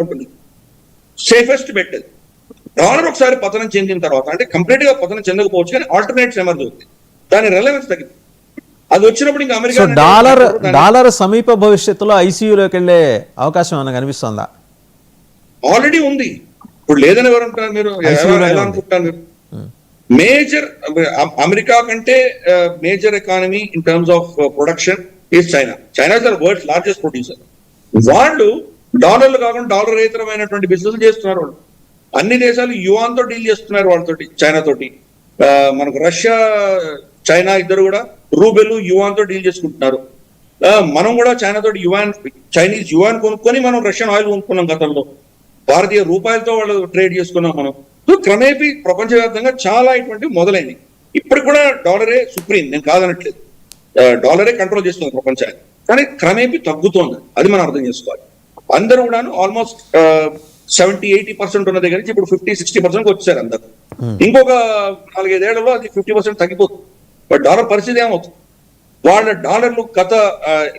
ఉంటుంది, safest bet అది. Dollar ఒకసారి పతనం చెందిన తర్వాత అంటే కంప్లీట్ గా పతనం చెందకపోవచ్చు కానీ ఆల్టర్నేట్స్ ఎమర్జ్ అవుతుంది, దాని రెలవెన్స్ తగ్గింది. అది వచ్చినప్పుడు ఇంకా అమెరికా డాలర్ సమీప భవిష్యత్తులో ఐసీయూలోకి వెళ్ళే అవకాశం ఏమైనా కనిపిస్తుందా? ఆల్రెడీ ఉంది, ఇప్పుడు లేదని ఎవరు అంటారు మీరు, ఎలా అనుకుంటారు మీరు? మేజర్ అమెరికా కంటే major economy in terms of production is China. China is the world's largest producer. వాళ్ళు డాలర్లు కాకుండా డాలర్ రహితమైనటువంటి బిజినెస్ చేస్తున్నారు. వాళ్ళు అన్ని దేశాలు యువాన్ తో డీల్ చేస్తున్నారు వాళ్ళతోటి, చైనా తోటి. మనకు రష్యా చైనా ఇద్దరు కూడా రూబెల్ యువాన్ తో డీల్ చేసుకుంటున్నారు. మనం కూడా చైనా తోటి చైనీస్ యువాన్ కొనుక్కొని మనం రష్యన్ ఆయిల్ కొనుక్కున్నాం గతంలో. భారతీయ రూపాయలతో వాళ్ళు ట్రేడ్ చేసుకున్నాం మనం. సో క్రమేపీ ప్రపంచవ్యాప్తంగా చాలా ఇటువంటివి మొదలైంది. ఇప్పుడు కూడా డాలరే సుప్రీం, నేను కాదనట్లేదు, డాలరే కంట్రోల్ చేస్తుంది ప్రపంచాన్ని, కానీ క్రమేపీ తగ్గుతోంది, అది మనం అర్థం చేసుకోవాలి. అందరూ కూడా ఆల్మోస్ట్ 70-80% ఉన్న దగ్గర నుంచి ఇప్పుడు 50-60% వచ్చారు అందరు. ఇంకొక 4-5 ఏళ్లలో అది 50% తగ్గిపోతుంది. బట్ డాలర్ పరిస్థితి ఏమవుతుంది? వాళ్ళ డాలర్లు గత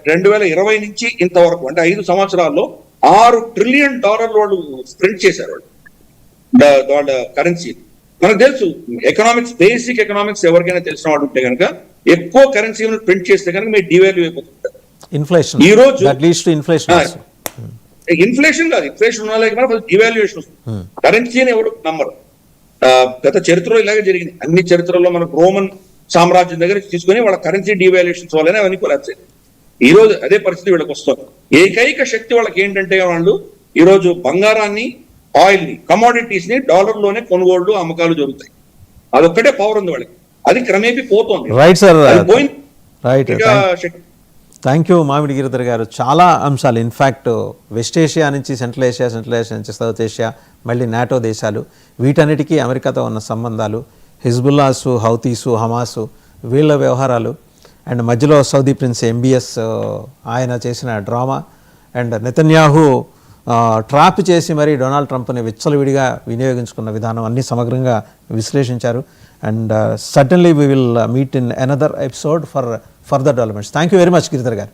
2020 నుంచి ఇంతవరకు అంటే 5 సంవత్సరాల్లో $6 ట్రిలియన్ వాళ్ళు ప్రింట్ చేశారు వాళ్ళ కరెన్సీ. మనకు తెలుసు ఎకనామిక్స్, బేసిక్ ఎకనామిక్స్ ఎవరికైనా తెలిసిన వాడు ఉంటే కనుక ఎక్కువ కరెన్సీ ప్రింట్ చేస్తే కనుక మీరు డివాల్యూ అయిపోతుంటారు. ఈ రోజు ఇన్ఫ్లేషన్ కాదు, ఇన్ఫ్లేషన్ ఉన్న డివాల్యుయేషన్ వస్తుంది. కరెన్సీని ఎవరు నమ్మరు. గత చరిత్రలో ఇలాగే జరిగింది. అన్ని చరిత్రలో మనకు రోమన్ సామ్రాజ్యం దగ్గర తీసుకుని వాళ్ళ కరెన్సీ డివాల్యుయేషన్స్ వల్లనే అవన్నీ కొలాప్స్ అయ్యాయి. ఈ రోజు అదే పరిస్థితి వీళ్ళకి వస్తుంది. ఏకైక శక్తి వాళ్ళకి ఏంటంటే వాళ్ళు ఈ రోజు బంగారాన్ని, ఆయిల్ ని, కమోడిటీస్ ని డాలర్ లోనే కొనుగోళ్లు అమ్మకాలు జరుగుతాయి. అదొక్కటే పవర్ ఉంది వాళ్ళకి, అది క్రమేపీ పోతుంది. Right sir, right. Thank you మామిడి గిరిధర్ గారు. చాలా అంశాలు, ఇన్ఫ్యాక్ట్ వెస్ట్ ఏషియా నుంచి సెంట్రల్ ఏషియా, సెంట్రల్ ఏషియా నుంచి సౌత్ ఏషియా, మళ్ళీ నాటో దేశాలు, వీటన్నిటికీ అమెరికాతో ఉన్న సంబంధాలు, హిజ్బుల్లాసు, హౌతీసు, హమాసు, వీళ్ళ వ్యవహారాలు, అండ్ మధ్యలో సౌదీ ప్రిన్స్ MBS ఆయన చేసిన డ్రామా, అండ్ నెతన్యాహు ట్రాప్ చేసి మరి డొనాల్డ్ ట్రంప్ని విచ్చలవిడిగా వినియోగించుకున్న విధానం, అన్నీ సమగ్రంగా విశ్లేషించారు. And certainly we will meet in another episode for further developments. Thank you very much Giridhar గారు.